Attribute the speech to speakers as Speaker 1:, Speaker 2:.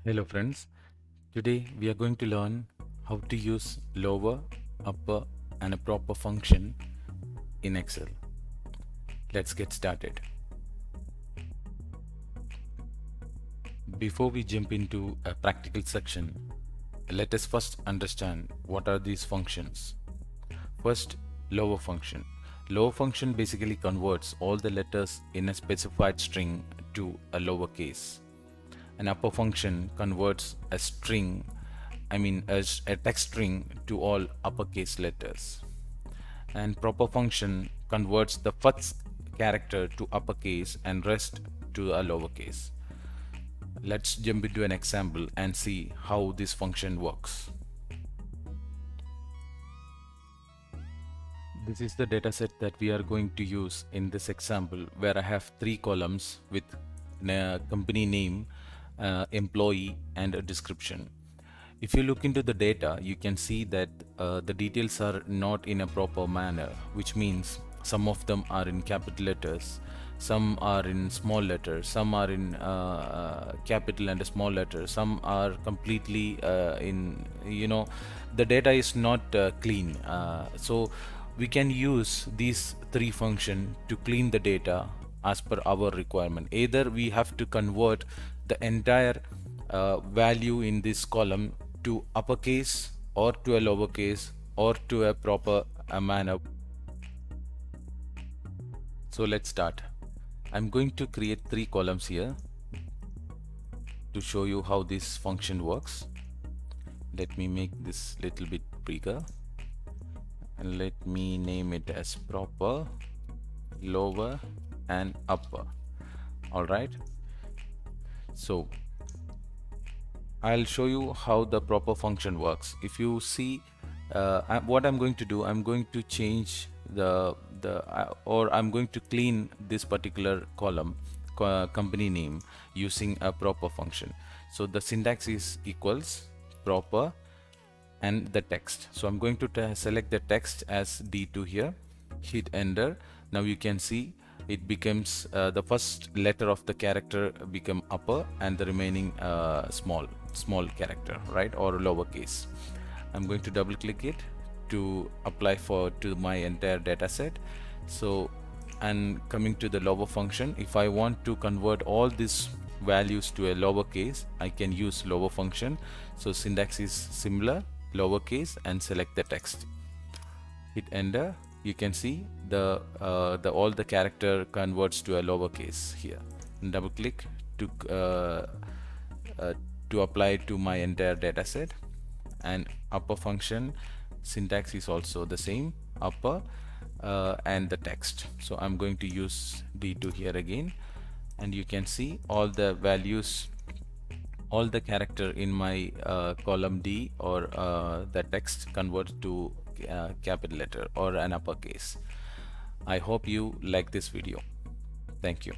Speaker 1: Hello friends, today we are going to learn how to use lower, upper and a proper function in Excel. Let's get started. Before we jump into a practical section, let us first understand what are these functions. First, lower function. Lower function basically converts all the letters in a specified string to a lowercase. An upper function converts a string, as a text string to all uppercase letters. And proper function converts the first character to uppercase and rest to a lowercase. Let's jump into an example and see how this function works. This is the dataset that we are going to use in this example, where I have 3 columns with company name, employee and a description. If you look into the data, you can see that the details are not in a proper manner, which means some of them are in capital letters, some are in small letters, some are in capital and small letters, some are completely the data is not clean. So we can use these 3 functions to clean the data as per our requirement. Either we have to convert the entire value in this column to uppercase or to a lowercase or to a proper manner. So let's start. I'm going to create 3 columns here to show you how this function works. Let me make this little bit bigger and let me name it as proper, lower and upper. Alright, so I'll show you how the proper function works. If you see what I'm going to do, I'm going to change I'm going to clean this particular column, company name, using a proper function. So the syntax is equals proper and the text. So I'm going to select the text as D2 here, hit enter. Now you can see it becomes the first letter of the character become upper and the remaining small character, right, or lowercase. I'm going to double click it to apply to my entire data set. So, and coming to the lower function, if I want to convert all these values to a lowercase, I can use lower function. So syntax is similar, lowercase, and select the text, hit enter. You can see all the character converts to a lowercase here, and double click to apply to my entire data set. And upper function syntax is also the same, upper and the text. So I'm going to use D2 here again, and you can see all the values, all the character in my column D or the text converts to capital letter or an uppercase. I hope you like this video. Thank you.